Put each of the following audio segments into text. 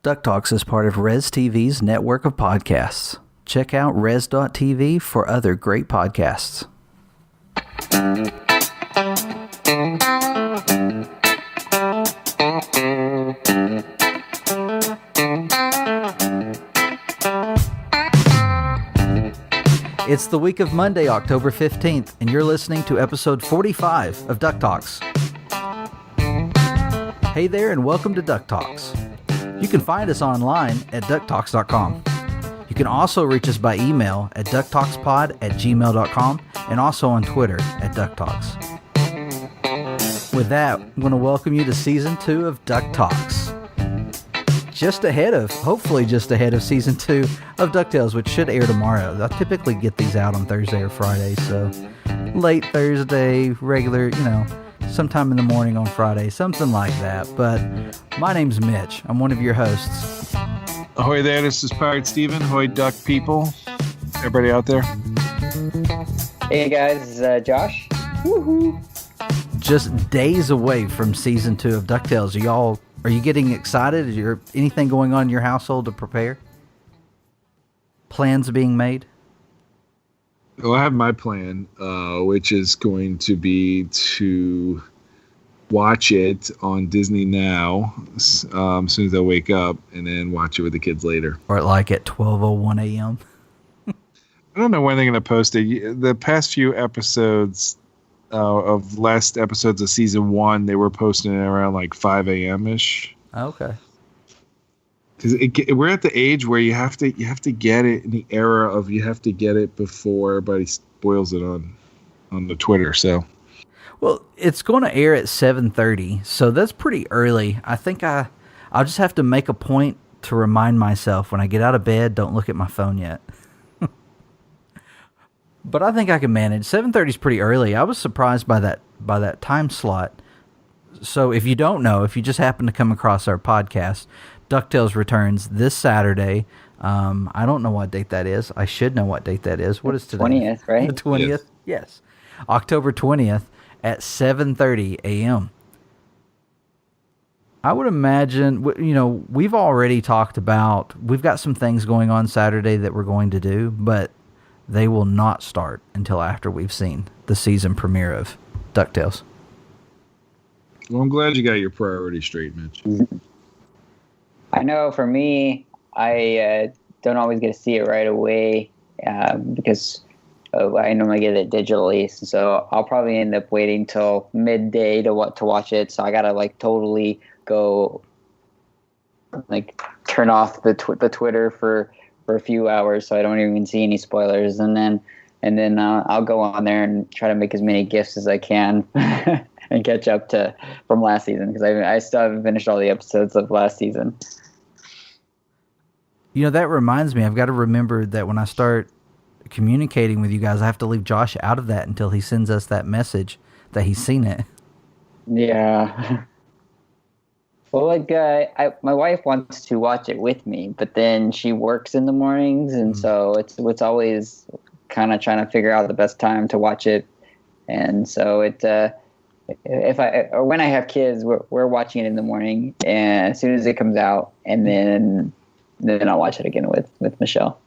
DuckTalks is part of Res TV's network of podcasts. Check out res.tv for other great podcasts. It's the week of Monday, October 15th, and you're listening to episode 45 of DuckTalks. Hey there, and welcome to DuckTalks. You can find us online at ducktalks.com. You can also reach us by email at ducktalkspod@gmail.com and also on Twitter at DuckTalks. With that, I'm going to welcome you to Season 2 of DuckTalks. Hopefully just ahead of Season 2 of DuckTales, which should air tomorrow. I typically get these out on Thursday or Friday, so late Thursday, regular, sometime in the morning on Friday, something like that. But my name's Mitch. I'm one of your hosts. Ahoy there, this is Pirate Steven. Ahoy, Duck people. Everybody out there? Hey guys, this is Josh. Woohoo! Just days away from Season 2 of DuckTales. Are you getting excited? Is there anything going on in your household to prepare? Plans being made? Well, I have my plan, which is going to be to watch it on Disney Now as soon as I wake up, and then watch it with the kids later. Or at 12:01 a.m.? I don't know when they're going to post it. The past few episodes of last episodes of Season 1, they were posting it around 5 a.m.-ish. Okay. Because we're at the age where you have to get it in the era of you have to get it before everybody spoils it on the Twitter. So, well, it's going to air at 7:30, so that's pretty early. I think I'll just have to make a point to remind myself when I get out of bed, don't look at my phone yet. But I think I can manage. 7:30 is pretty early. I was surprised by that time slot. So if you don't know, if you just happen to come across our podcast, DuckTales returns this Saturday. I don't know what date that is. I should know what date that is. What is today? 20th, right? The 20th? Yes. October 20th at 7:30 a.m. I would imagine, we've already talked about, we've got some things going on Saturday that we're going to do, but they will not start until after we've seen the season premiere of DuckTales. Well, I'm glad you got your priorities straight, Mitch. I know for me, I don't always get to see it right away because I normally get it digitally. So I'll probably end up waiting till midday to watch it. So I gotta totally go turn off the Twitter for a few hours, so I don't even see any spoilers, and then I'll go on there and try to make as many gifts as I can and catch up from last season, because I still haven't finished all the episodes of last season. That reminds me, I've got to remember that when I start communicating with you guys, I have to leave Josh out of that until he sends us that message that he's seen it. Yeah. Well, my wife wants to watch it with me, but then she works in the mornings, and so it's always kind of trying to figure out the best time to watch it. And so when I have kids, we're watching it in the morning, and as soon as it comes out, and then I'll watch it again with Michelle.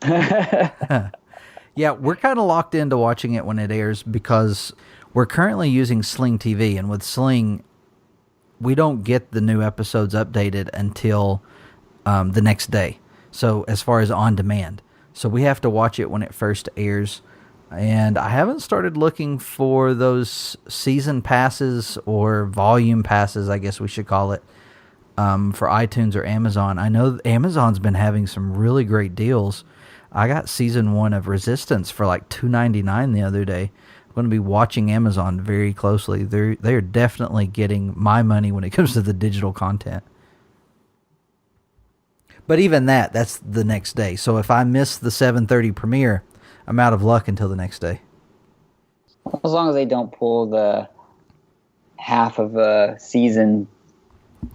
Yeah, we're kind of locked into watching it when it airs because we're currently using Sling TV, and with Sling, we don't get the new episodes updated until the next day. So as far as on demand. So we have to watch it when it first airs. And I haven't started looking for those season passes or volume passes, I guess we should call it, for iTunes or Amazon. I know Amazon's been having some really great deals. I got season 1 of Resistance for $2.99 the other day. I'm going to be watching Amazon very closely. They are definitely getting my money when it comes to the digital content. But even that's the next day. So if I miss the 7:30 premiere, I'm out of luck until the next day. As long as they don't pull the half of a season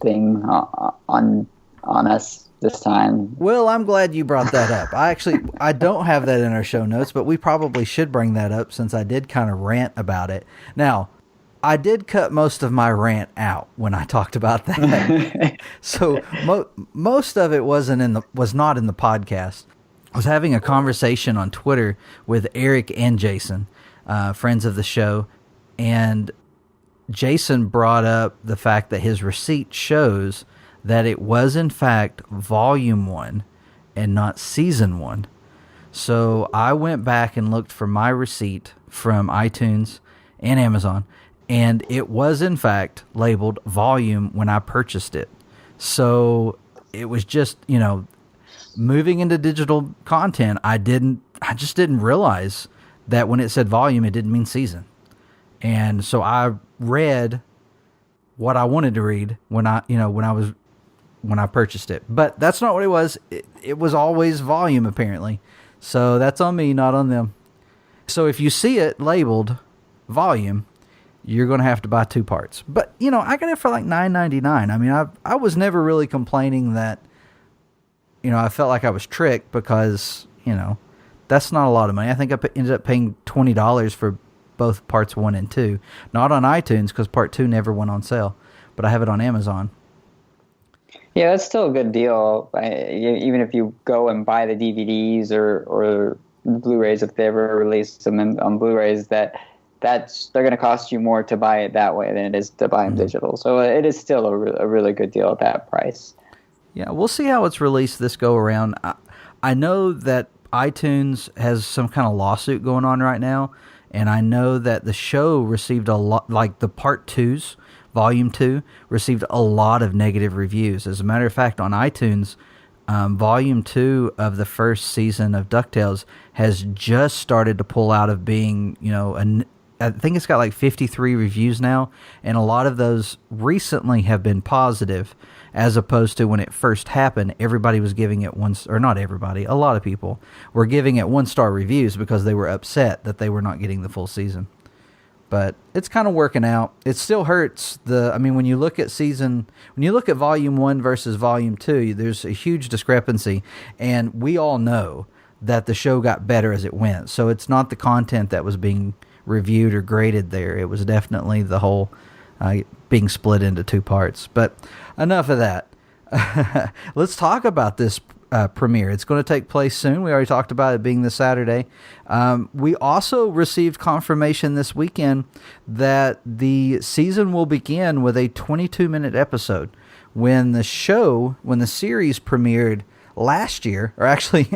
thing on us this time. Well, I'm glad you brought that up. I don't have that in our show notes, but we probably should bring that up since I did kind of rant about it. Now, I did cut most of my rant out when I talked about that. So most of it was not in the podcast. I was having a conversation on Twitter with Eric and Jason, friends of the show, and Jason brought up the fact that his receipt shows that it was in fact Volume 1 and not Season 1. So I went back and looked for my receipt from iTunes and Amazon, and it was in fact labeled Volume when I purchased it. So it was just, moving into digital content, I just didn't realize that when it said volume, it didn't mean season. And so I read what I wanted to read when I purchased it. But that's not what it was. It was always volume, apparently. So that's on me, not on them. So if you see it labeled volume, you're going to have to buy 2 parts. But, I got it for like $9.99. I mean, I was never really complaining that, I felt like I was tricked because, that's not a lot of money. I think I ended up paying $20 for both parts 1 and 2. Not on iTunes because part 2 never went on sale, but I have it on Amazon. Yeah, that's still a good deal. Even if you go and buy the DVDs or Blu-rays, if they ever release them on Blu-rays, they're going to cost you more to buy it that way than it is to buy them digital. So it is still a really good deal at that price. Yeah, we'll see how it's released this go around. I know that iTunes has some kind of lawsuit going on right now, and I know that the show received a lot, like the part 2s, Volume 2, received a lot of negative reviews. As a matter of fact, on iTunes, Volume 2 of the first season of DuckTales has just started to pull out of being, I think it's got like 53 reviews now, and a lot of those recently have been positive, as opposed to when it first happened, everybody was giving it not everybody, a lot of people were giving it 1-star reviews because they were upset that they were not getting the full season. But it's kind of working out. It still hurts. When you look at Volume 1 versus Volume 2, there's a huge discrepancy, and we all know that the show got better as it went. So it's not the content that was being reviewed or graded there. It was definitely the whole being split into 2 parts. But enough of that. Let's talk about this premiere. It's going to take place soon. We already talked about it being this Saturday. We also received confirmation this weekend that the season will begin with a 22-minute episode. When the series premiered last year, or actually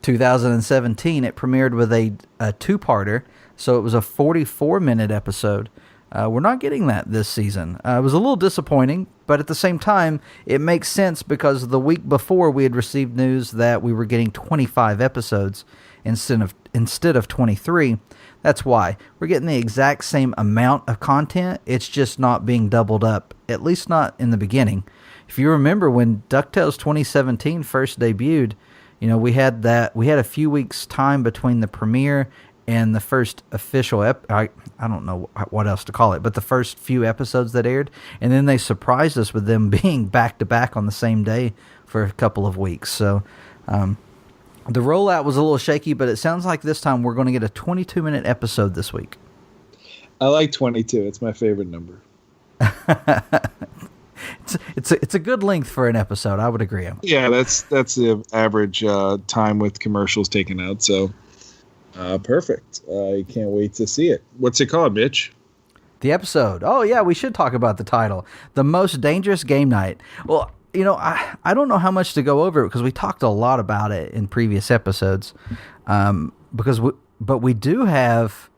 2017, it premiered with a 2-parter. So it was a 44-minute episode. We're not getting that this season. It was a little disappointing, but at the same time, it makes sense because the week before we had received news that we were getting 25 episodes instead of 23. That's why. We're getting the exact same amount of content. It's just not being doubled up, at least not in the beginning. If you remember when DuckTales 2017 first debuted, we had a few weeks time between the premiere and the first official I don't know what else to call it, but the first few episodes that aired, and then they surprised us with them being back-to-back on the same day for a couple of weeks. So the rollout was a little shaky, but it sounds like this time we're going to get a 22-minute episode this week. I like 22. It's my favorite number. It's a good length for an episode. I would agree. Yeah, that's the average time with commercials taken out, so... perfect. I can't wait to see it. What's it called, Mitch? The episode. Oh, yeah, we should talk about the title. The Most Dangerous Game Night. Well, I don't know how much to go over it because we talked a lot about it in previous episodes. But we do have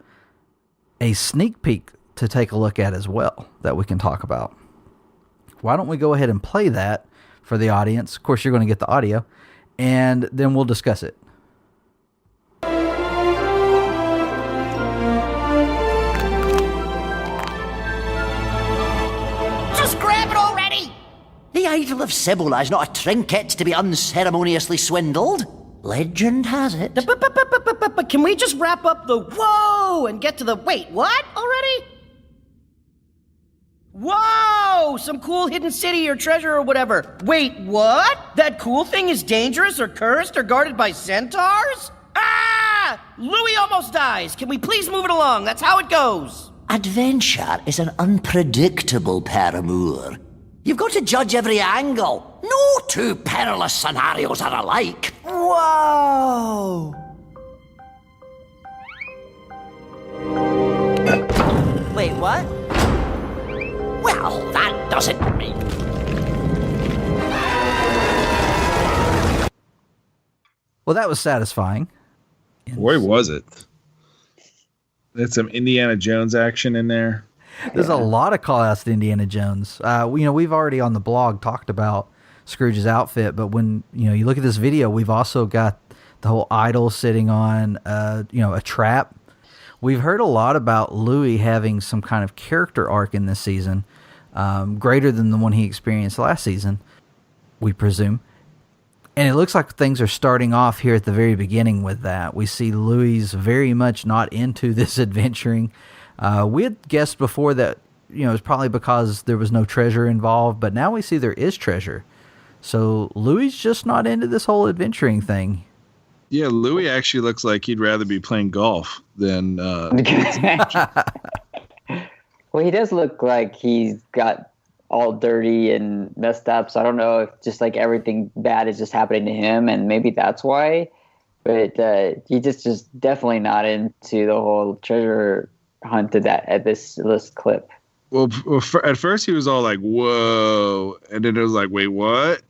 a sneak peek to take a look at as well that we can talk about. Why don't we go ahead and play that for the audience? Of course, you're going to get the audio, and then we'll discuss it. The idol of Cibola is not a trinket to be unceremoniously swindled. Legend has it. But can we just wrap up the whoa and get to the wait, what already? Whoa! Some cool hidden city or treasure or whatever. Wait, what? That cool thing is dangerous or cursed or guarded by centaurs? Ah! Louis almost dies. Can we please move it along? That's how it goes. Adventure is an unpredictable paramour. You've got to judge every angle. No two perilous scenarios are alike. Whoa! Wait, what? Well, that doesn't mean... Well, that was satisfying. Boy, was it. There's some Indiana Jones action in there. There's a lot of call-outs to Indiana Jones. We've already on the blog talked about Scrooge's outfit, but when you look at this video, we've also got the whole idol sitting on a trap. We've heard a lot about Louis having some kind of character arc in this season, greater than the one he experienced last season, we presume. And it looks like things are starting off here at the very beginning with that. We see Louis very much not into this adventuring. We had guessed before that it's probably because there was no treasure involved, but now we see there is treasure. So Louis just not into this whole adventuring thing. Yeah, Louis actually looks like he'd rather be playing golf than... Well, he does look like he's got all dirty and messed up, so I don't know if just like everything bad is just happening to him, and maybe that's why. But he just definitely not into the whole treasure hunt at this clip. Well, at first he was all like, whoa, and then it was like, wait, what?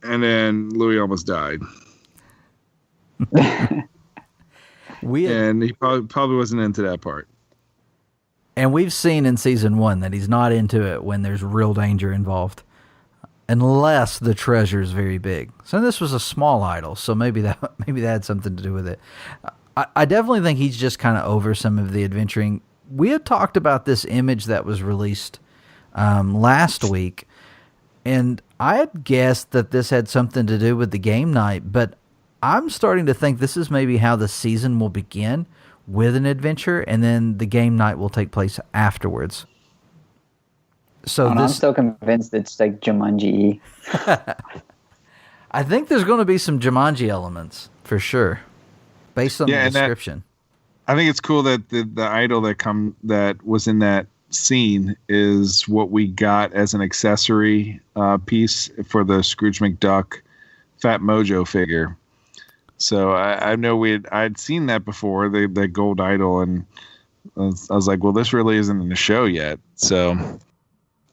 And then Louis almost died. And he probably wasn't into that part. And we've seen in season 1 that he's not into it when there's real danger involved, unless the treasure is very big. So this was a small idol, so maybe that had something to do with it. I definitely think he's just kind of over some of the adventuring. We had talked about this image that was released last week, and I had guessed that this had something to do with the game night, but I'm starting to think this is maybe how the season will begin, with an adventure, and then the game night will take place afterwards. So I'm still convinced it's like Jumanji. I think there's going to be some Jumanji elements for sure, based on the description. I think it's cool that the idol that was in that scene is what we got as an accessory piece for the Scrooge McDuck Fat Mojo figure. So I know I'd seen that before, the gold idol, and I was like, well, this really isn't in the show yet. So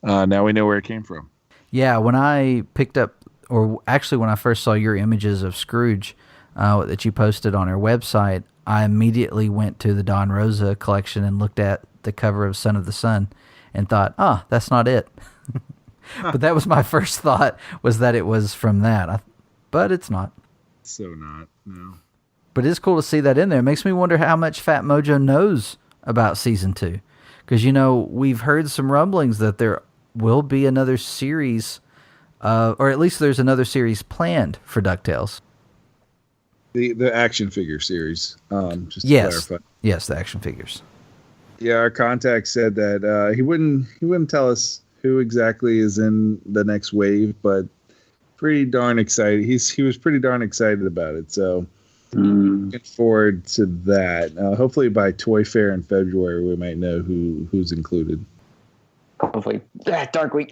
now we know where it came from. Yeah, when I picked up, or actually when I first saw your images of Scrooge that you posted on our website, I immediately went to the Don Rosa collection and looked at the cover of Son of the Sun and thought, that's not it. But that was my first thought, was that it was from that. But it's not. So not, no. But it's cool to see that in there. It makes me wonder how much Fat Mojo knows about season 2. Because, we've heard some rumblings that there will be another series, or at least there's another series planned for DuckTales. The action figure series, just to clarify. Yes, the action figures. Yeah, our contact said that he wouldn't tell us who exactly is in the next wave, but pretty darn excited. He was pretty darn excited about it. So looking forward to that. Hopefully by Toy Fair in February, we might know who's included. Hopefully, Darkwing.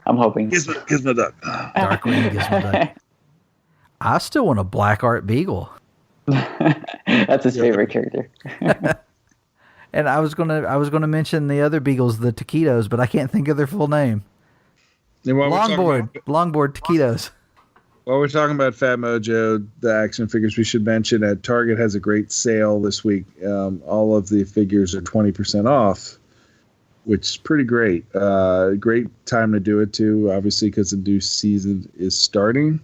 I'm hoping. Gizmo Duck. Darkwing, Gizmo Duck. I still want a Black Art Beagle. That's his favorite character. And I was gonna mention the other Beagles, the Taquitos, but I can't think of their full name. Longboard Taquitos. While we're talking about Fat Mojo, the action figures, we should mention that Target has a great sale this week. All of the figures are 20% off, which is pretty great. Great time to do it too, obviously, because the new season is starting.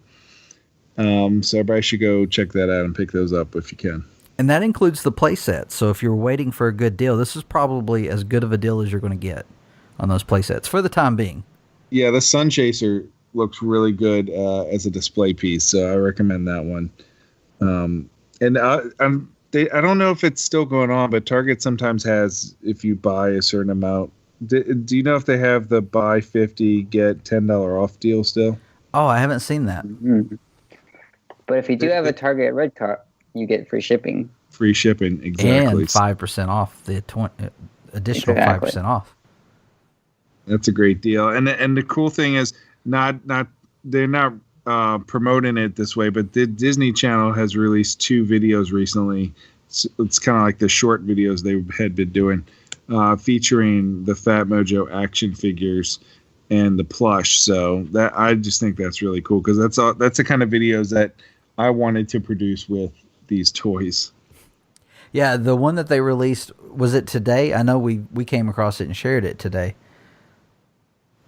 So everybody should go check that out and pick those up if you can. And that includes the play sets. So if you're waiting for a good deal, this is probably as good of a deal as you're going to get on those play sets for the time being. Yeah, the Sun Chaser looks really good as a display piece, so I recommend that one. And I don't know if it's still going on, but Target sometimes has, if you buy a certain amount. Do you know if they have the buy 50, get $10 off deal still? Oh, I haven't seen that. Mm-hmm. But if you do have a Target Red card, you get free shipping. free shipping. Exactly. And 5% off the additional Exactly. 5% off. That's a great deal. And the cool thing is they're not promoting it this way, but the Disney Channel has released 2 videos recently. It's kind of like the short videos they had been doing, featuring the Fat Mojo action figures and the plush. So that I just think that's really cool because that's the kind of videos that I wanted to produce with these toys. Yeah, the one that they released, was it today? I know we came across it and shared it today.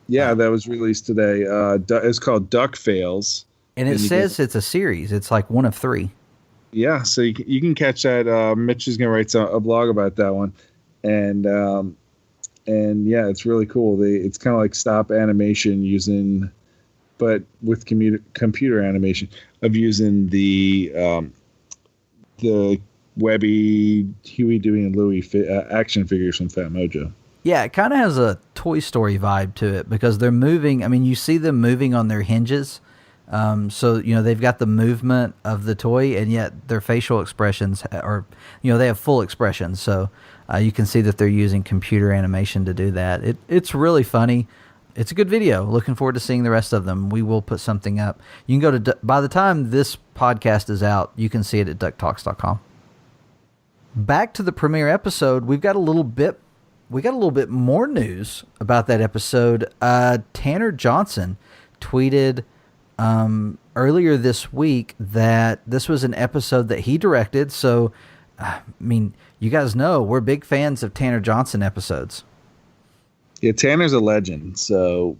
Yeah, that was released today. It's called Duck Fails. And it says it's a series. It's like 1 of 3. Yeah, so you can catch that. Mitch is going to write a blog about that one. And yeah, it's really cool. It's kind of like stop animation but with computer animation of using the Webby, Huey, Dewey, and Louie action figures from Fat Mojo. Yeah, it kind of has a Toy Story vibe to it because they're moving. I mean, you see them moving on their hinges. So, they've got the movement of the toy, and yet their facial expressions are, they have full expressions. So you can see that they're using computer animation to do that. It's really funny. It's a good video. Looking forward to seeing the rest of them. We will put something up. You can go to, by the time this podcast is out, you can see it at DuckTalks.com. Back to the premiere episode, we got a little bit more news about that episode. Tanner Johnson tweeted earlier this week that this was an episode that he directed. So, I mean, you guys know we're big fans of Tanner Johnson episodes. Yeah, Tanner's a legend. So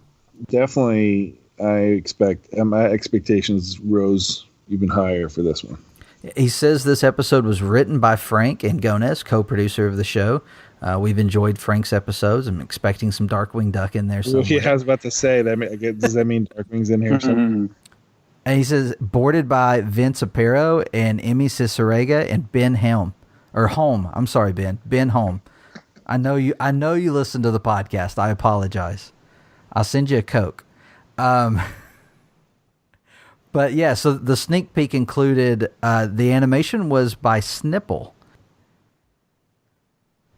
definitely my expectations rose even higher for this one. He says this episode was written by Frank and Gomez, co-producer of the show. We've enjoyed Frank's episodes. I'm expecting some Darkwing Duck in there somewhere. Yeah, I was about to say, does that mean Darkwing's in here somewhere? And he says, boarded by Vince Aparo and Emmy Cicerega and Ben Helm. Or Holm. I'm sorry, Ben. Ben Holm. I know you listen to the podcast. I apologize. I'll send you a Coke. But yeah, so the sneak peek included the animation was by Snipple.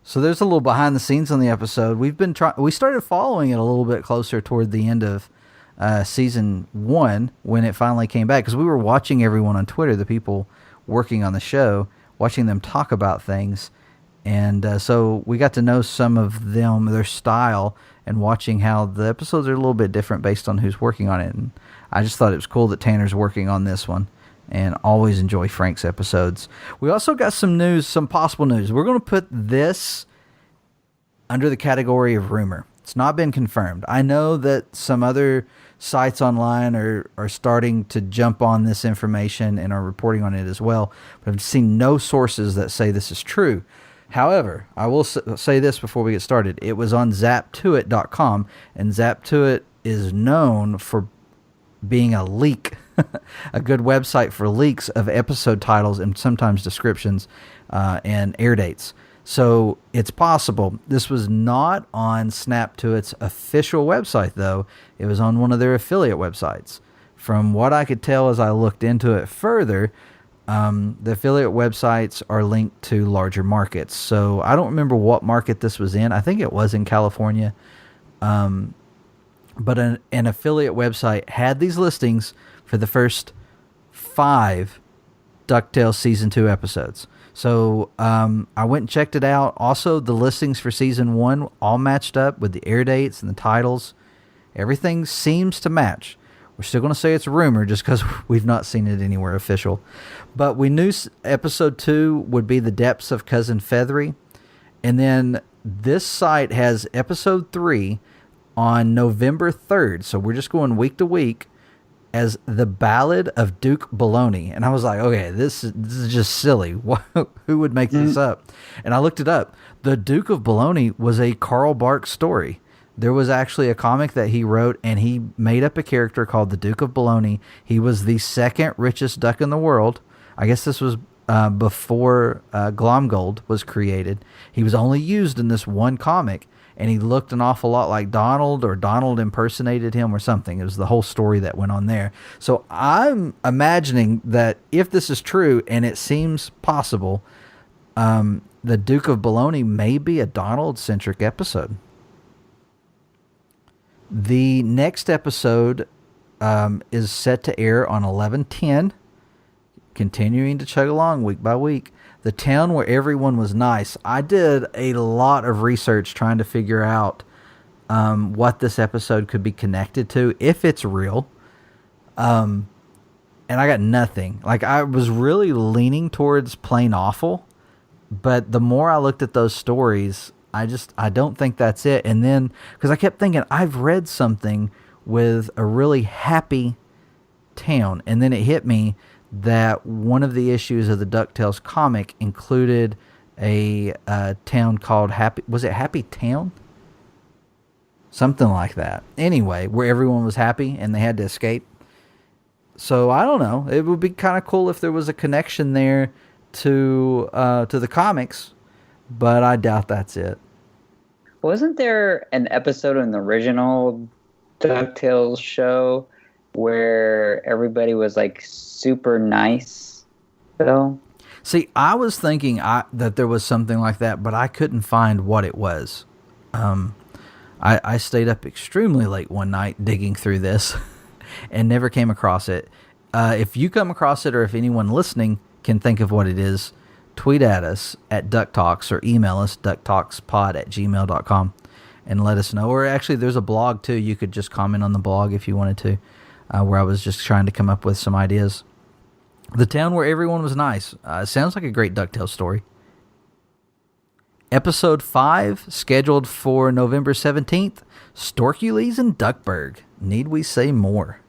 So there's a little behind the scenes on the episode. We started following it a little bit closer toward the end of season 1 when it finally came back, because we were watching everyone on Twitter, the people working on the show, watching them talk about things. And so we got to know some of them, their style, and watching how the episodes are a little bit different based on who's working on it. And I just thought it was cool that Tanner's working on this one, and always enjoy Frank's episodes. We also got some news, some possible news. We're going to put this under the category of rumor. It's not been confirmed. I know that some other sites online are starting to jump on this information and are reporting on it as well, but I've seen no sources that say this is true. However, I will say this before we get started. It was on zaptoit.com, and Zaptoit is known for being a leak, a good website for leaks of episode titles and sometimes descriptions and air dates. So it's possible. This was not on Snaptoit's official website, though. It was on one of their affiliate websites. From what I could tell as I looked into it further, the affiliate websites are linked to larger markets. So I don't remember what market this was in. I think it was in California. But an affiliate website had these listings for the first 5 DuckTales Season 2 episodes. So I went and checked it out. Also, the listings for Season 1 all matched up with the air dates and the titles. Everything seems to match. We're still going to say it's a rumor just because we've not seen it anywhere official. But we knew Episode 2 would be The Depths of Cousin Feathery. And then this site has Episode 3 on November 3rd. So we're just going week to week as The Ballad of Duke Bologna. And I was like, okay, this is just silly. Who would make this up? And I looked it up. The Duke of Bologna was a Carl Barks story. There was actually a comic that he wrote, and he made up a character called the Duke of Bologna. He was the second richest duck in the world. I guess this was before Glomgold was created. He was only used in this one comic, and he looked an awful lot like Donald, or Donald impersonated him or something. It was the whole story that went on there. So I'm imagining that if this is true, and it seems possible, The Duke of Bologna may be a Donald-centric episode. The next episode is set to air on 11/10, continuing to chug along week by week. The Town Where Everyone Was Nice. I did a lot of research trying to figure out what this episode could be connected to, if it's real. And I got nothing. Like, I was really leaning towards Plain Awful, but the more I looked at those stories, I don't think that's it. And then, because I kept thinking, I've read something with a really happy town, and then it hit me that one of the issues of the DuckTales comic included a town called Happy. Was it Happy Town? Something like that. Anyway, where everyone was happy and they had to escape. So I don't know. It would be kind of cool if there was a connection there to the comics, but I doubt that's it. Wasn't there an episode in the original DuckTales show where everybody was like super nice, though? See, I was thinking that there was something like that, but I couldn't find what it was. I stayed up extremely late one night digging through this and never came across it. If you come across it, or if anyone listening can think of what it is, tweet at us at DuckTalks or email us ducktalkspod@gmail.com and let us know. Or actually, there's a blog too. You could just comment on the blog if you wanted to, where I was just trying to come up with some ideas. The Town Where Everyone Was Nice. Sounds like a great DuckTales story. Episode 5, scheduled for November 17th, Storkules and Duckburg. Need we say more?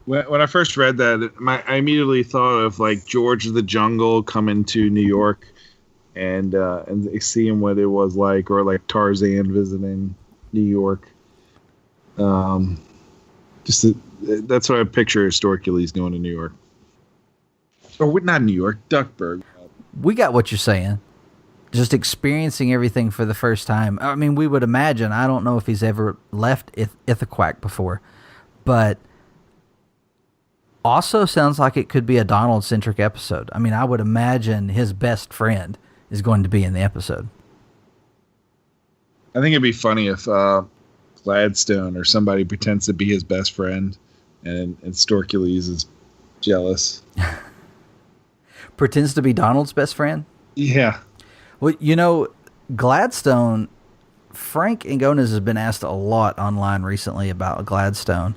When I first read that, I immediately thought of like George of the Jungle coming to New York and seeing what it was like, or like Tarzan visiting New York. That's what I picture Storkules going to New York. Or not New York, Duckburg. We got what you're saying. Just experiencing everything for the first time. I mean, we would imagine. I don't know if he's ever left Ithaquack before, but also sounds like it could be a Donald-centric episode. I mean, I would imagine his best friend is going to be in the episode. I think it'd be funny if Gladstone or somebody pretends to be his best friend, and Storkules is jealous. Pretends to be Donald's best friend? Yeah. Well, you know, Gladstone, Frank Ingones has been asked a lot online recently about Gladstone,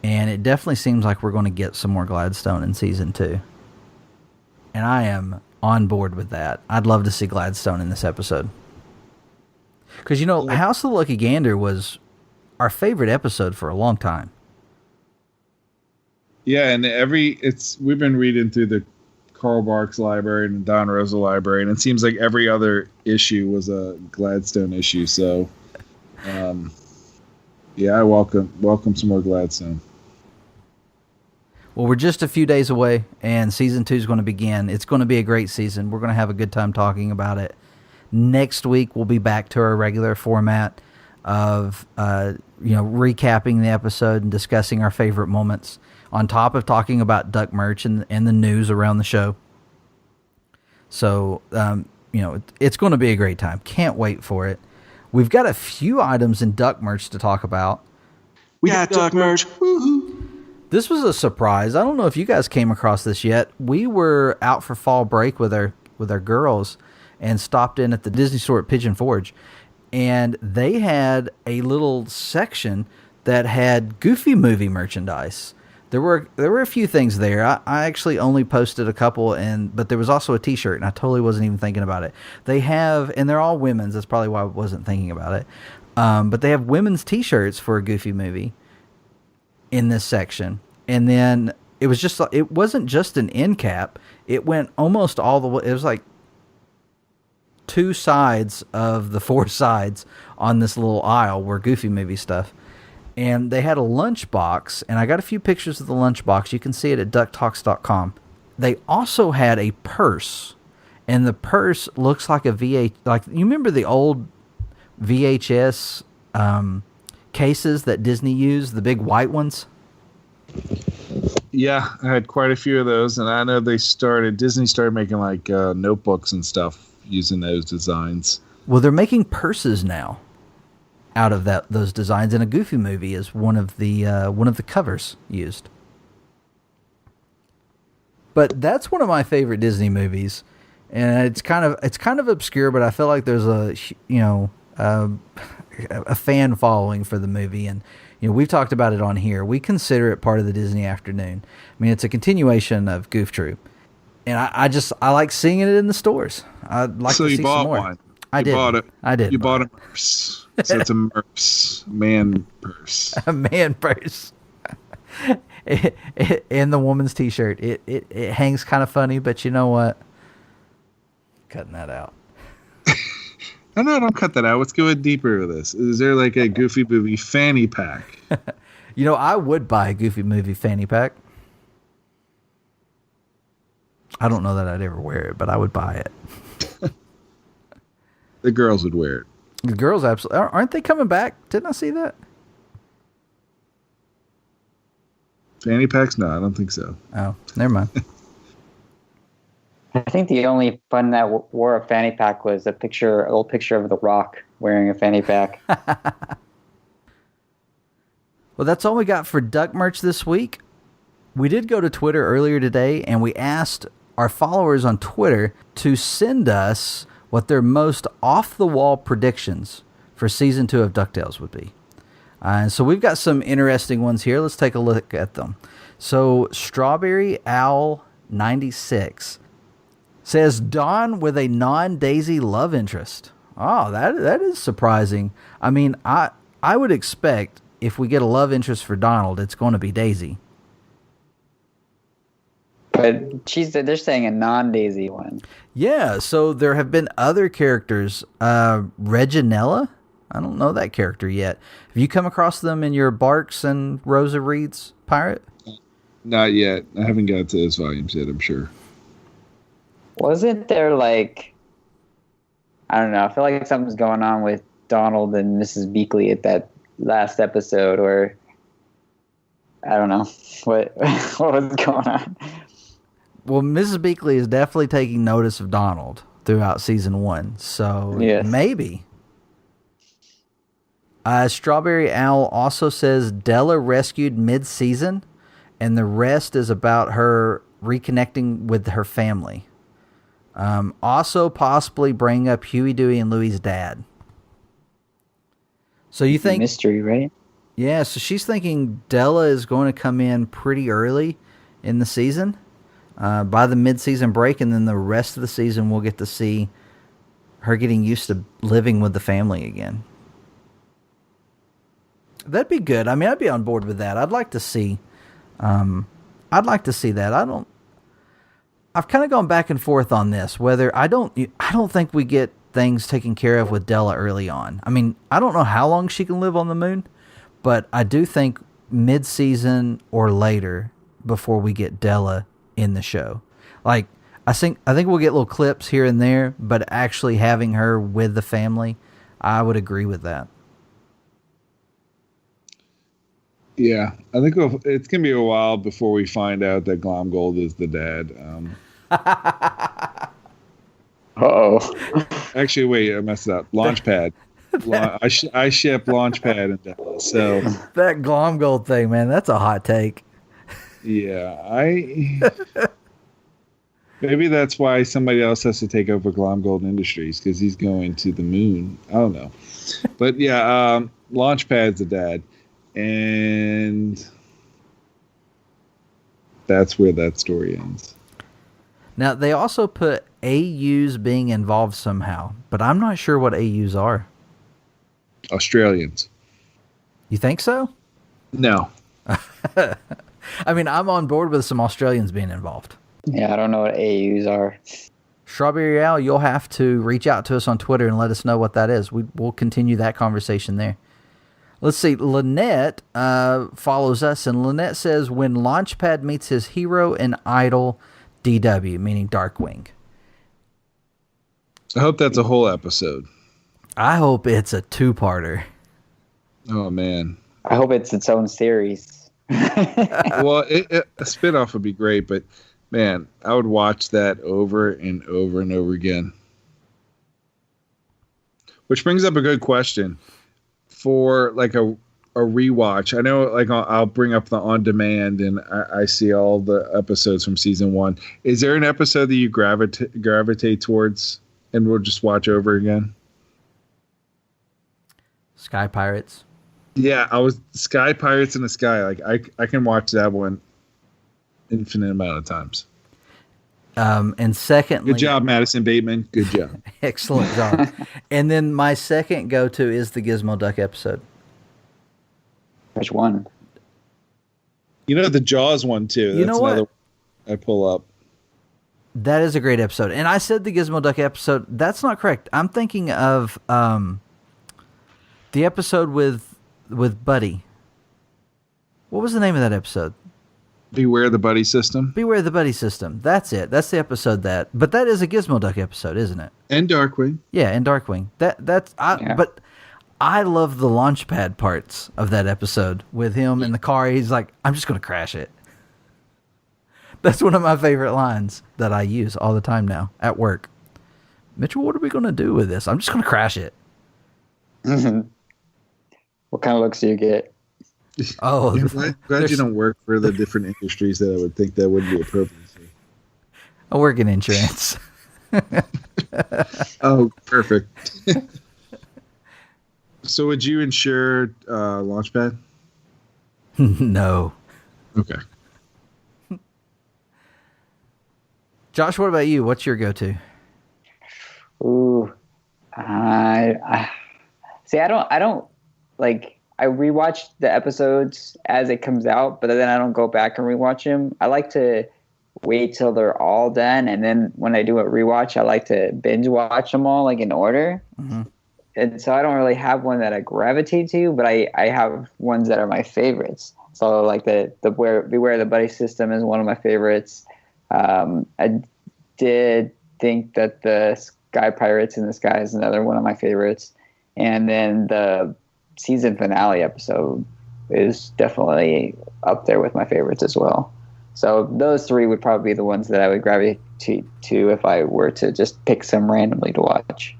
and it definitely seems like we're going to get some more Gladstone in season 2. And I am on board with that. I'd love to see Gladstone in this episode. Because, you know, House of the Lucky Gander was our favorite episode for a long time. Yeah, and we've been reading through the Carl Barks library and the Don Rosa library, and it seems like every other issue was a Gladstone issue. So, yeah, I welcome some more Gladstone. Well, we're just a few days away, and season 2 is going to begin. It's going to be a great season. We're going to have a good time talking about it. Next week, we'll be back to our regular format of recapping the episode and discussing our favorite moments, on top of talking about Duck merch and the news around the show. So, it's going to be a great time. Can't wait for it. We've got a few items in Duck merch to talk about. We got Duck merch. Woohoo! This was a surprise. I don't know if you guys came across this yet. We were out for fall break with our girls and stopped in at the Disney store at Pigeon Forge. And they had a little section that had Goofy movie merchandise. There were a few things there. I actually only posted a couple, but there was also a T-shirt, and I totally wasn't even thinking about it. They have, and they're all women's. That's probably why I wasn't thinking about it. But they have women's T-shirts for a Goofy movie in this section. And then it wasn't just an end cap. It went almost all the way. It was like 2 sides of the 4 sides on this little aisle were Goofy movie stuff. And they had a lunchbox, and I got a few pictures of the lunchbox. You can see it at DuckTalks.com. They also had a purse, and the purse looks like a like, you remember the old VHS cases that Disney used, the big white ones? Yeah, I had quite a few of those, and I know Disney started making like notebooks and stuff using those designs. Well, they're making purses now out of those designs, and a Goofy movie is one of the covers used. But that's one of my favorite Disney movies, and it's kind of obscure, but I feel like there's a fan following for the movie, and we've talked about it on here. We consider it part of the Disney afternoon. I mean, it's a continuation of Goof Troop, and I like seeing it in the stores. I'd like to see some more. So you bought one. I did. You bought a purse. So it's a merce, man purse. A man purse. In the woman's t-shirt. It hangs kind of funny, but you know what? Cutting that out. No, don't cut that out. Let's go deeper with this. Is there like a Goofy movie fanny pack? I would buy a Goofy movie fanny pack. I don't know that I'd ever wear it, but I would buy it. The girls would wear it. The girls absolutely. Aren't they coming back? Didn't I see that? Fanny packs? No, I don't think so. Oh, never mind. I think the only one that wore a fanny pack was an old picture of The Rock wearing a fanny pack. Well, that's all we got for Duck merch this week. We did go to Twitter earlier today, and we asked our followers on Twitter to send us what their most off-the-wall predictions for Season 2 of DuckTales would be. So we've got some interesting ones here. Let's take a look at them. So Strawberry Owl 96 says Dawn with a non-Daisy love interest. Oh, that is surprising. I mean, I would expect if we get a love interest for Donald, it's going to be Daisy. But they're saying a non-Daisy one. Yeah, so there have been other characters. Reginella? I don't know that character yet. Have you come across them in your Barks and Rosa Reeds pirate? Not yet. I haven't got to those volumes yet, I'm sure. Wasn't there I don't know, I feel like something's going on with Donald and Mrs. Beakley at that last episode, or I don't know what was going on. Well, Mrs. Beakley is definitely taking notice of Donald throughout season 1, so yes. Maybe. Strawberry Owl also says Della rescued mid-season, and the rest is about her reconnecting with her family. Also possibly bring up Huey, Dewey, and Louie's dad. So you think... Mystery, right? Yeah, so she's thinking Della is going to come in pretty early in the season, by the mid-season break, and then the rest of the season we'll get to see her getting used to living with the family again. That'd be good. I mean, I'd be on board with that. I'd like to see that. I've kind of gone back and forth on this, whether I don't think we get things taken care of with Della early on. I mean, I don't know how long she can live on the moon, but I do think mid-season or later before we get Della in the show. Like, I think we'll get little clips here and there, but actually having her with the family, I would agree with that. Yeah, I think it's going to be a while before we find out that Glomgold is the dad. Uh-oh. Actually, wait, I messed up. Launchpad. I ship Launchpad and Della. So that Glomgold thing, man, that's a hot take. Yeah, maybe that's why somebody else has to take over Glomgold Industries, because he's going to the moon. I don't know. But yeah, Launchpad's the dad. And that's where that story ends. Now, they also put AUs being involved somehow, but I'm not sure what AUs are. Australians. You think so? No. I mean, I'm on board with some Australians being involved. Yeah, I don't know what AUs are. Strawberry Owl, you'll have to reach out to us on Twitter and let us know what that is. We'll continue that conversation there. Let's see. Lynette follows us, and Lynette says, when Launchpad meets his hero and idol, DW, meaning Darkwing. I hope that's a whole episode. I hope it's a 2-parter. Oh, man. I hope it's its own series. Well, a spinoff would be great, but, man, I would watch that over and over and over again. Which brings up a good question for like a rewatch. I know, like I'll bring up the on demand, and I see all the episodes from season 1. Is there an episode that you gravitate towards, and we'll just watch over again? Sky Pirates. Yeah, I was Sky Pirates in the Sky. Like I can watch that one infinite amount of times. And secondly, good job, Madison Bateman. Good job. Excellent job. And then my second go-to is the Gizmo Duck episode. Which one? You know the Jaws one too. You know what? Another one I pull up. That is a great episode. And I said the Gizmo Duck episode. That's not correct. I'm thinking of the episode with Buddy. What was the name of that episode? Beware the Buddy System. Beware the Buddy System. That's it. That's the episode but that is a Gizmo Duck episode, isn't it? And Darkwing. Yeah, and Darkwing. But I love the launchpad parts of that episode with him in the car. He's like, I'm just going to crash it. That's one of my favorite lines that I use all the time now at work. Mitchell, what are we going to do with this? I'm just going to crash it. Mm-hmm. What kind of looks do you get? Oh, glad you don't work for the different industries that I would think that would be appropriate. I work in insurance. Oh, perfect. So would you insure Launchpad? No. Okay. Josh, what about you? What's your go-to? Ooh, I see. I don't like. I rewatch the episodes as it comes out, but then I don't go back and rewatch them. I like to wait till they're all done, and then when I do a rewatch, I like to binge watch them all like in order. Mm-hmm. And so I don't really have one that I gravitate to, but I have ones that are my favorites. So like the Beware the Buddy System is one of my favorites. I did think that the Sky Pirates in the Sky is another one of my favorites. And then the season finale episode is definitely up there with my favorites as well. So those three would probably be the ones that I would gravitate to if I were to just pick some randomly to watch.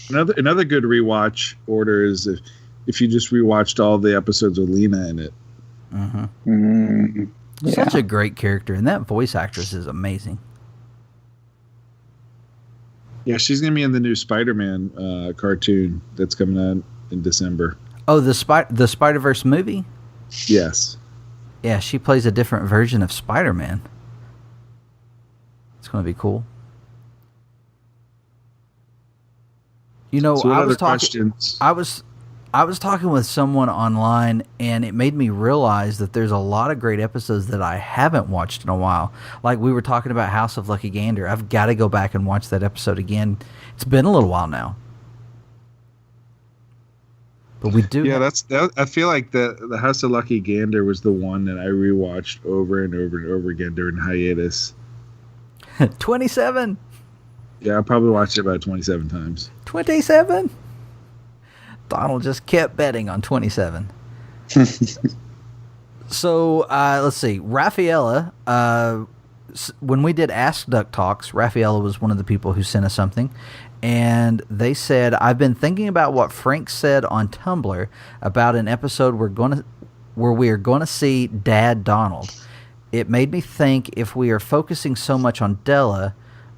Another good rewatch order is if you just rewatched all the episodes with Lena in it. Mm-hmm. Mm-hmm. Yeah. Such a great character, and that voice actress is amazing. Yeah, she's gonna be in the new Spider-Man cartoon that's coming out in December. Oh, the Spider-Verse movie? Yes. Yeah, she plays a different version of Spider-Man. It's going to be cool. You know, so I was talking with someone online, and it made me realize that there's a lot of great episodes that I haven't watched in a while. Like we were talking about House of Lucky Gander. I've got to go back and watch that episode again. It's been a little while now. But we do. Yeah, I feel like the House of Lucky Gander was the one that I rewatched over and over and over again during hiatus. 27. Yeah, I probably watched it about 27 times. 27. Donald just kept betting on 27. So let's see. Rafaela, when we did Ask DuckTalks, Rafaela was one of the people who sent us something. And they said, I've been thinking about what Frank said on Tumblr about an episode where we are going to see Dad Donald. It made me think if we are focusing so much on Della,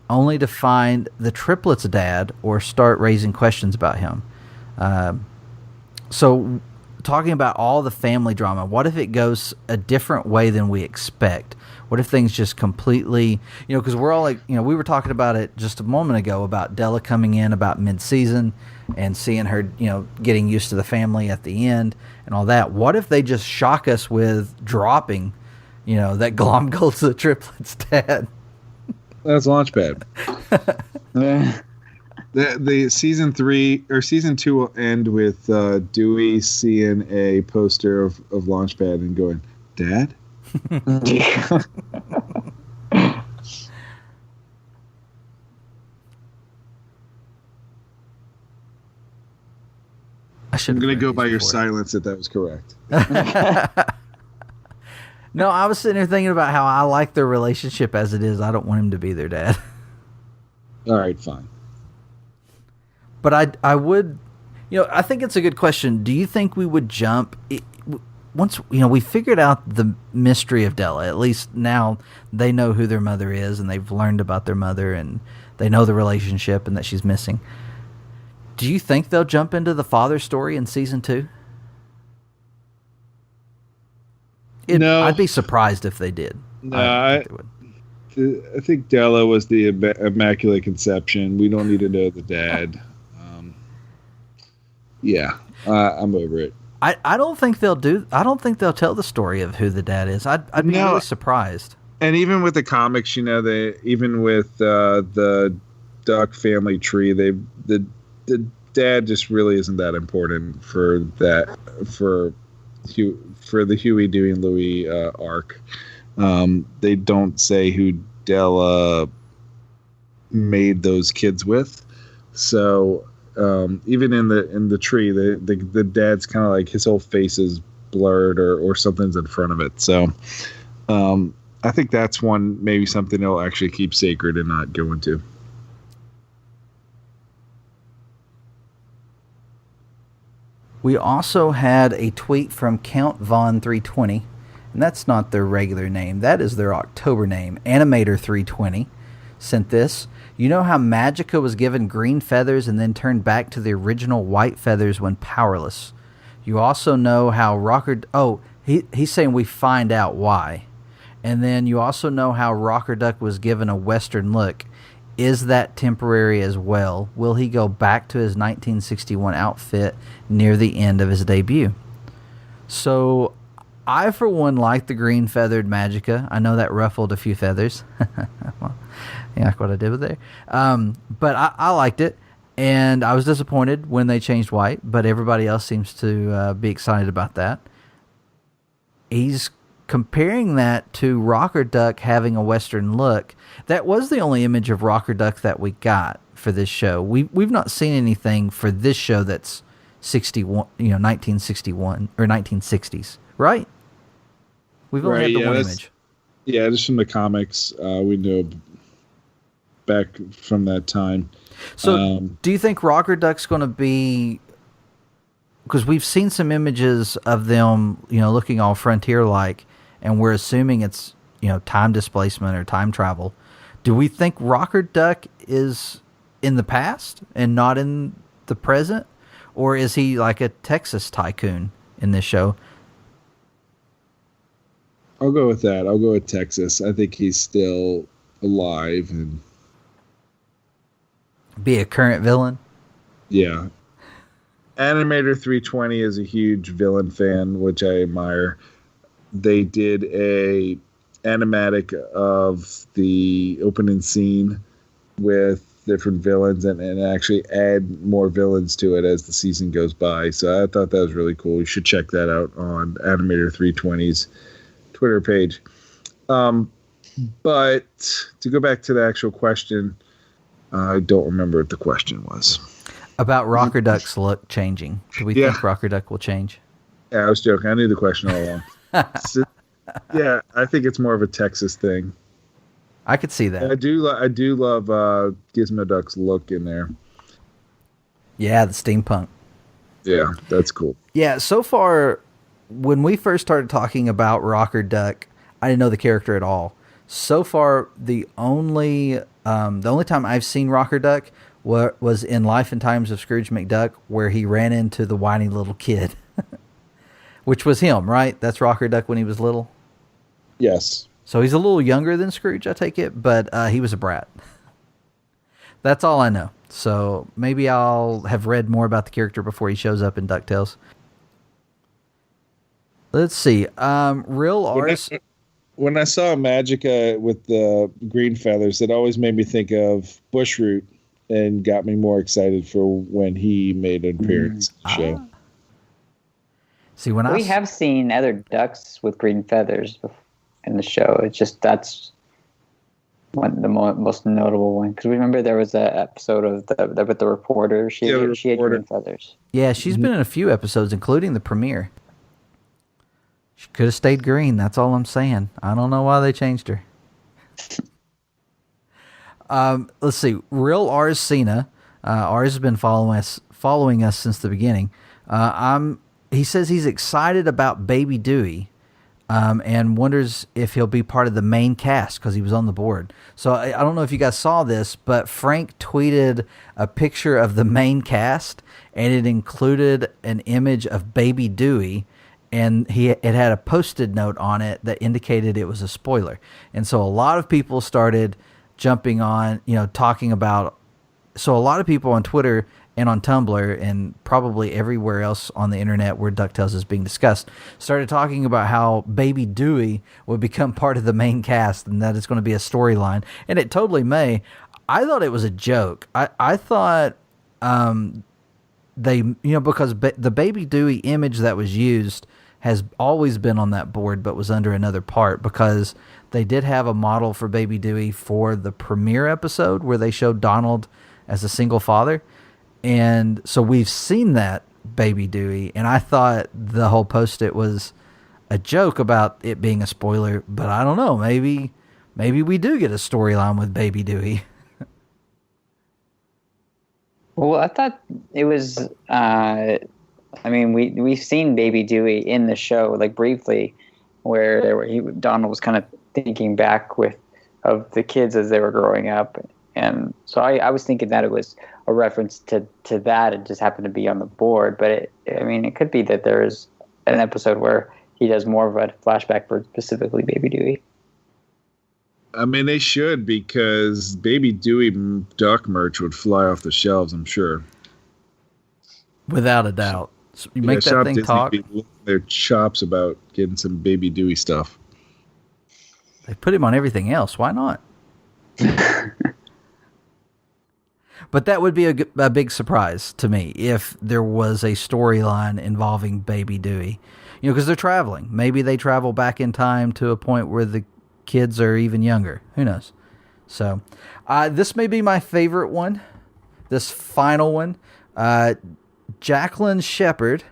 only to find the triplets' dad or start raising questions about him. So talking about all the family drama, what if it goes a different way than we expect? What if things just completely, because we're all like, we were talking about it just a moment ago about Della coming in about mid-season and seeing her, getting used to the family at the end and all that. What if they just shock us with dropping, that Glomgold's the triplets' dad? That's Launchpad. The season 3 or season 2 will end with Dewey seeing a poster of Launchpad and going, Dad? I'm going to go by your silence that was correct. No, I was sitting here thinking about how I like their relationship as it is. I don't want him to be their dad. All right, fine. But I would, I think it's a good question. Do you think we would jump once we figured out the mystery of Della? At least now they know who their mother is, and they've learned about their mother, and they know the relationship and that she's missing. Do you think they'll jump into the father story in season 2? No, I'd be surprised if they did. No, I think they would. I think Della was the Immaculate Conception. We don't need to know the dad. I'm over it. I don't think they'll tell the story of who the dad is. I'd be really surprised. And even with the comics, even with the Duck family tree, the dad just really isn't that important for the Huey, Dewey, and Louie arc. They don't say who Della made those kids with, so even in the tree, the dad's kind of like his whole face is blurred or something's in front of it. So I think that's maybe something they'll actually keep sacred and not go into. We also had a tweet from Count Von 320, and that's not their regular name. That is their October name. Animator 320 sent this. You know how Magica was given green feathers and then turned back to the original white feathers when powerless? You also know how he's saying we find out why. And then you also know how Rocker Duck was given a Western look. Is that temporary as well? Will he go back to his 1961 outfit near the end of his debut? So, I for one like the green feathered Magica. I know that ruffled a few feathers. Well, yeah, like what I did with there. But I liked it, and I was disappointed when they changed white, but everybody else seems to be excited about that. He's comparing that to Rocker Duck having a Western look. That was the only image of Rocker Duck that we got for this show. We've not seen anything for this show that's 1961 or 1960s, right? We've only had the one image. Yeah, just from the comics, we know back from that time. So, do you think Rocker Duck's going to be? Because we've seen some images of them, looking all frontier-like, and we're assuming it's, time displacement or time travel. Do we think Rocker Duck is in the past and not in the present? Or is he like a Texas tycoon in this show? I'll go with that. I'll go with Texas. I think he's still alive and be a current villain. Yeah. Animator 320 is a huge villain fan, which I admire. They did a animatic of the opening scene with different villains and actually add more villains to it as the season goes by. So I thought that was really cool. You should check that out on Animator 320's Twitter page. But to go back to the actual question, I don't remember what the question was. About Rocker Duck's look changing. Do we think Rocker Duck will change? Yeah, I was joking. I knew the question all along. Yeah, I think it's more of a Texas thing. I could see that. I do love Gizmo Duck's look in there. Yeah, the steampunk. Yeah, that's cool. Yeah, so far, when we first started talking about Rocker Duck, I didn't know the character at all. So far, the only time I've seen Rocker Duck was in Life and Times of Scrooge McDuck, where he ran into the whiny little kid. Which was him, right? That's Rocker Duck when he was little? Yes. So he's a little younger than Scrooge, I take it, but he was a brat. That's all I know. So maybe I'll have read more about the character before he shows up in DuckTales. Let's see. Real Ars... When I saw Magica with the green feathers, it always made me think of Bushroot and got me more excited for when he made an appearance in the show. See, we have seen other ducks with green feathers in the show. It's just that's the most notable one, because remember there was an episode of with the reporter. She had green feathers. Yeah, she's been in a few episodes, including the premiere. She could have stayed green. That's all I'm saying. I don't know why they changed her. Let's see. Real Ars Cena Ours has been following us since the beginning. He says he's excited about Baby Dewey, and wonders if he'll be part of the main cast because he was on the board. So I don't know if you guys saw this, but Frank tweeted a picture of the main cast, and it included an image of Baby Dewey, and it had a Post-it note on it that indicated it was a spoiler. And so a lot of people started jumping on, talking about. So a lot of people on Twitter and on Tumblr and probably everywhere else on the internet where DuckTales is being discussed started talking about how Baby Dewey would become part of the main cast and that it's going to be a storyline. And it totally may. I thought it was a joke. I thought because the Baby Dewey image that was used has always been on that board but was under another part because they did have a model for Baby Dewey for the premiere episode where they showed Donald as a single father. And so we've seen that Baby Dewey, and I thought the whole Post-it was a joke about it being a spoiler, but I don't know. Maybe we do get a storyline with Baby Dewey. Well, I thought it was. We've seen Baby Dewey in the show, like briefly, where Donald was kind of thinking back of the kids as they were growing up. And so I was thinking that it was a reference to that. It just happened to be on the board. But it could be that there's an episode where he does more of a flashback for specifically Baby Dewey. They should, because Baby Dewey duck merch would fly off the shelves, I'm sure. Without a doubt. So you make that thing Disney talk. Their chops about getting some Baby Dewey stuff. They put him on everything else. Why not? But that would be a big surprise to me if there was a storyline involving Baby Dewey. Because they're traveling. Maybe they travel back in time to a point where the kids are even younger. Who knows? So this may be my favorite one. This final one. Jacqueline Shepard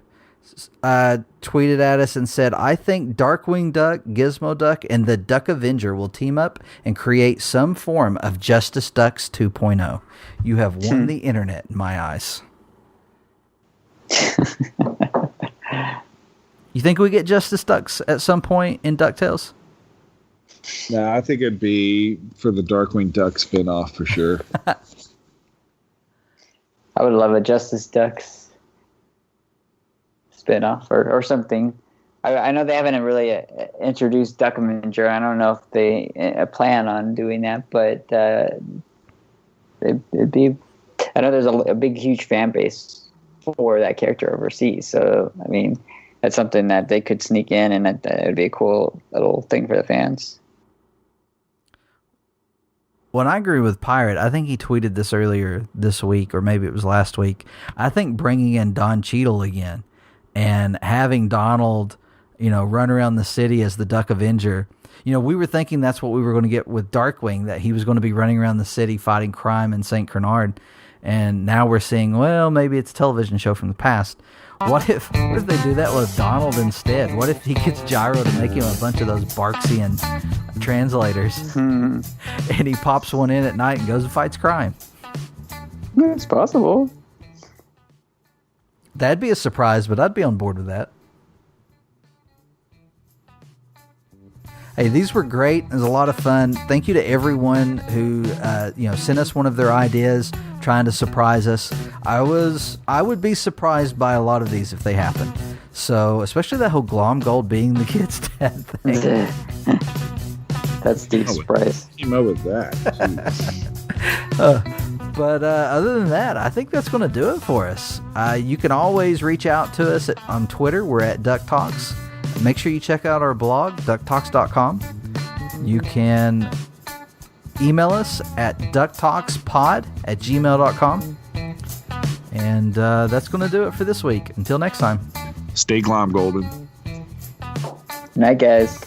tweeted at us and said, I think Darkwing Duck, Gizmo Duck, and the Duck Avenger will team up and create some form of Justice Ducks 2.0. You have won the internet in my eyes. You think we get Justice Ducks at some point in DuckTales? No, I think it'd be for the Darkwing Duck spinoff for sure. I would love a Justice Ducks spinoff or something. I know they haven't really introduced Duck Avenger. I don't know if they plan on doing that, but it'd be. I know there's a big, huge fan base for that character overseas. So, that's something that they could sneak in, and that would be a cool little thing for the fans. Well, I agree with Pirate. I think he tweeted this earlier this week, or maybe it was last week. I think bringing in Don Cheadle again and having Donald, run around the city as the Duck Avenger. We were thinking that's what we were going to get with Darkwing, that he was going to be running around the city fighting crime in St. Bernard. And now we're seeing, well, maybe it's a television show from the past. What if they do that with Donald instead? What if he gets Gyro to make him a bunch of those Barksian translators? And he pops one in at night and goes and fights crime. It's possible. That'd be a surprise, but I'd be on board with that. Hey, these were great. It was a lot of fun. Thank you to everyone who sent us one of their ideas, trying to surprise us. I would be surprised by a lot of these if they happen. So, especially that whole Glom Gold being the kid's dad thing. That's deep surprise. Came up with that. But other than that, I think that's going to do it for us. You can always reach out to us on Twitter. We're at DuckTalks. Make sure you check out our blog, ducktalks.com. You can email us at ducktalkspod@gmail.com. And that's going to do it for this week. Until next time. Stay Glom Golden. Night, guys.